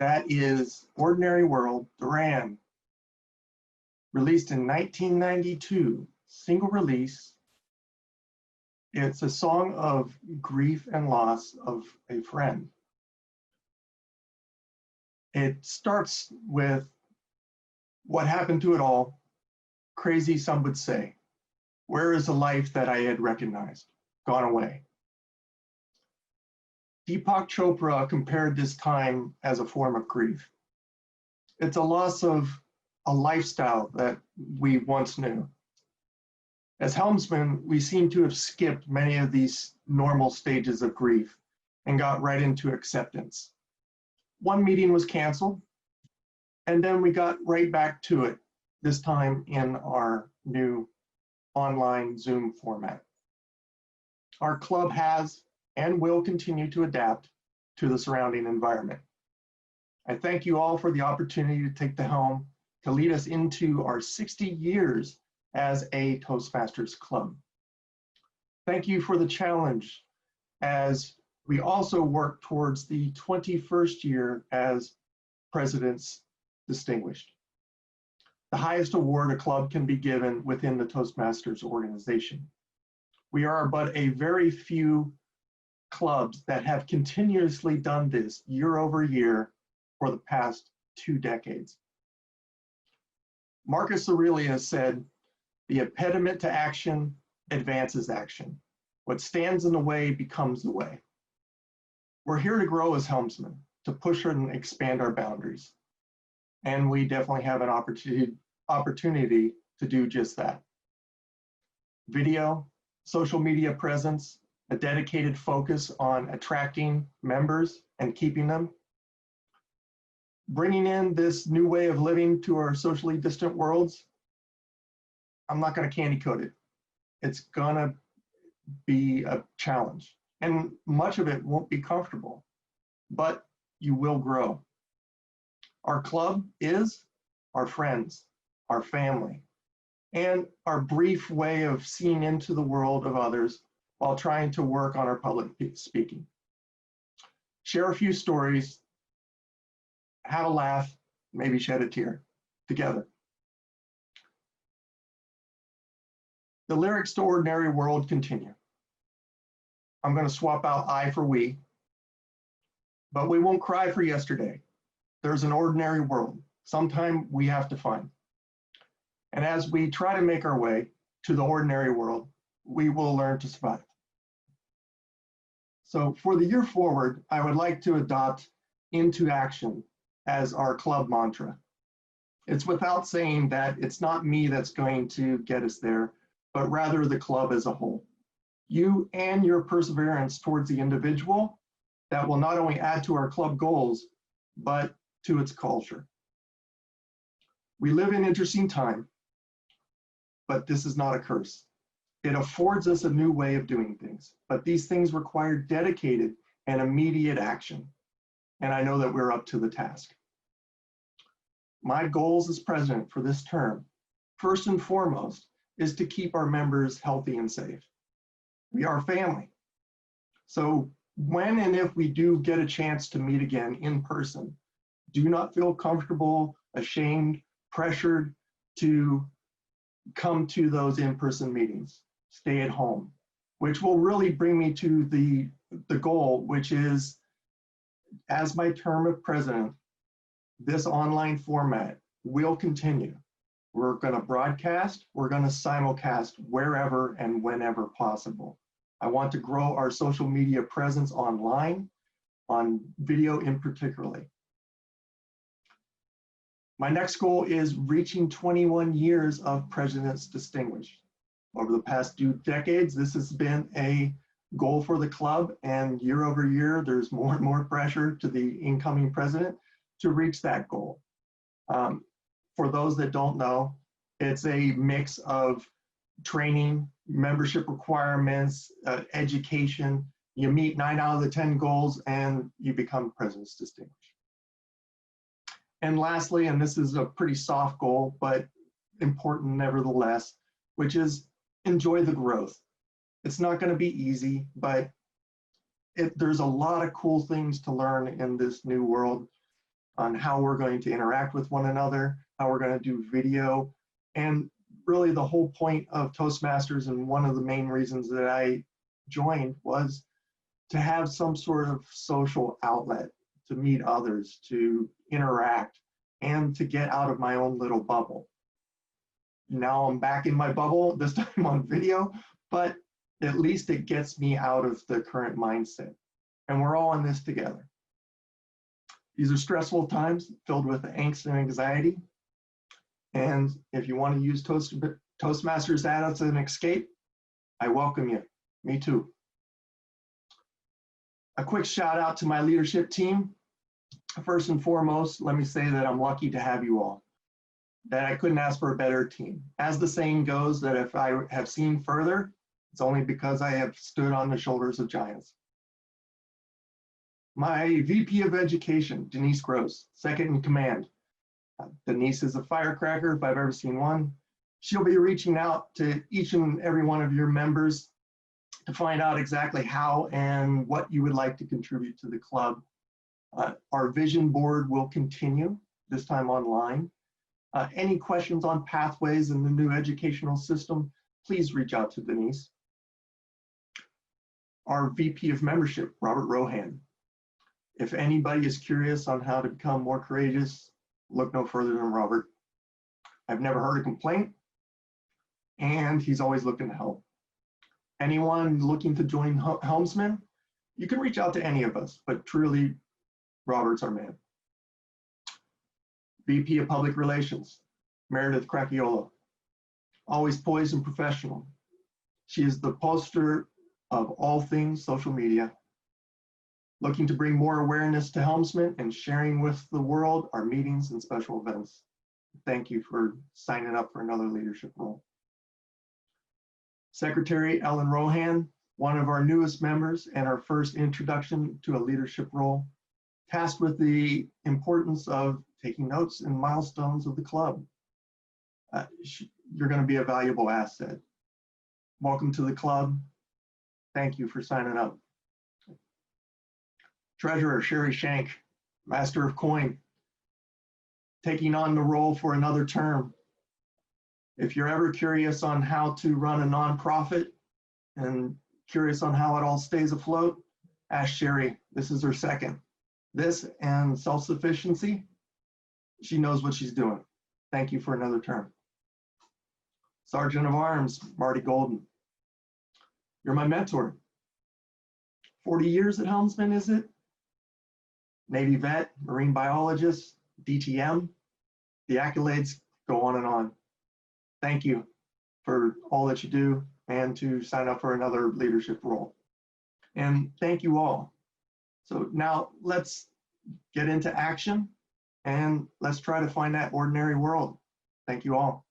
That is Ordinary World, Duran, released in 1992, single release. It's a song of grief and loss of a friend. It starts with what happened to it all, crazy some would say. Where is the life that I had recognized, gone away? Deepak Chopra compared this time as a form of grief. It's a loss of a lifestyle that we once knew. As helmsmen, we seem to have skipped many of these normal stages of grief and got right into acceptance. One meeting was canceled, and then we got right back to it, this time in our new online Zoom format. Our club has and will continue to adapt to the surrounding environment. I thank you all for the opportunity to take the helm to lead us into our 60 years as a Toastmasters club. Thank you for the challenge as we also work towards the 21st year as President's Distinguished, the highest award a club can be given within the Toastmasters organization. We are but a very few clubs that have continuously done this year over year for the past 2 decades. Marcus Aurelius said, "The impediment to action advances action. What stands in the way becomes the way." We're here to grow as helmsmen, to push and expand our boundaries. And we definitely have an opportunity to do just that. Video, social media presence, a dedicated focus on attracting members and keeping them. Bringing in this new way of living to our socially distant worlds. I'm not going to candy coat it. It's going to be a challenge. And much of it won't be comfortable, but you will grow. Our club is our friends, our family, and our brief way of seeing into the world of others while trying to work on our public speaking. Share a few stories, have a laugh, maybe shed a tear together. The lyrics to Ordinary World continue. I'm going to swap out I for we, but we won't cry for yesterday. There's an ordinary world. Sometime we have to find. And as we try to make our way to the ordinary world, we will learn to survive. So for the year forward, I would like to adopt into action as our club mantra. It's without saying that it's not me that's going to get us there, but rather the club as a whole. You and your perseverance towards the individual that will not only add to our club goals, but to its culture. We live in interesting time, but this is not a curse. It affords us a new way of doing things, but these things require dedicated and immediate action. And I know that we're up to the task. My goals as president for this term, first and foremost, is to keep our members healthy and safe. We are family. So when and if we do get a chance to meet again in person, do not feel comfortable, ashamed, pressured to come to those in-person meetings. Stay at home, which will really bring me to the goal, which is, as my term of president, this online format will continue. We're going to broadcast, we're going to simulcast wherever and whenever possible. I want to grow our social media presence online, on video in particularly. My next goal is reaching 21 years of President's Distinguished. Over the past 2 decades, this has been a goal for the club, and year over year, there's more and more pressure to the incoming president to reach that goal. For those that don't know, it's a mix of training, membership requirements, education. You meet 9 out of the 10 goals and you become President's Distinguished. And lastly, and this is a pretty soft goal, but important nevertheless, which is enjoy the growth. It's not going to be easy, but there's a lot of cool things to learn in this new world. on how we're going to interact with one another, how we're going to do video. And really the whole point of Toastmasters, and one of the main reasons that I joined, was to have some sort of social outlet, to meet others, to interact, and to get out of my own little bubble. Now I'm back in my bubble, this time on video, but at least it gets me out of the current mindset. And we're all in this together. These are stressful times filled with angst and anxiety. And if you want to use Toastmasters as an escape, I welcome you. Me too. A quick shout out to my leadership team. First and foremost, let me say that I'm lucky to have you all, that I couldn't ask for a better team. As the saying goes, that if I have seen further, it's only because I have stood on the shoulders of giants. My VP of Education, Denise Gross, second in command. Denise is a firecracker if I've ever seen one. She'll be reaching out to each and every one of your members to find out exactly how and what you would like to contribute to the club. Our vision board will continue, this time online. Any questions on pathways in the new educational system, please reach out to Denise. Our VP of Membership, Robert Rohan. If anybody is curious on how to become more courageous, look no further than Robert. I've never heard a complaint, and he's always looking to help. Anyone looking to join Helmsmen, you can reach out to any of us, but truly, Robert's our man. VP of Public Relations, Meredith Cracchiola, always poised and professional. She is the poster of all things social media, looking to bring more awareness to Helmsmen and sharing with the world our meetings and special events. Thank you for signing up for another leadership role. Secretary Ellen Rohan, one of our newest members and our first introduction to a leadership role, tasked with the importance of taking notes and milestones of the club. You're going to be a valuable asset. Welcome to the club. Thank you for signing up. Treasurer Sherry Shank, Master of Coin, taking on the role for another term. If you're ever curious on how to run a nonprofit and curious on how it all stays afloat, ask Sherry. This is her second. This and self-sufficiency, she knows what she's doing. Thank you for another term. Sergeant of Arms, Marty Golden. You're my mentor. 40 years at Helmsmen, is it? Navy vet, marine biologist, DTM. The accolades go on and on. Thank you for all that you do and to sign up for another leadership role. And thank you all. So now let's get into action and let's try to find that ordinary world. Thank you all.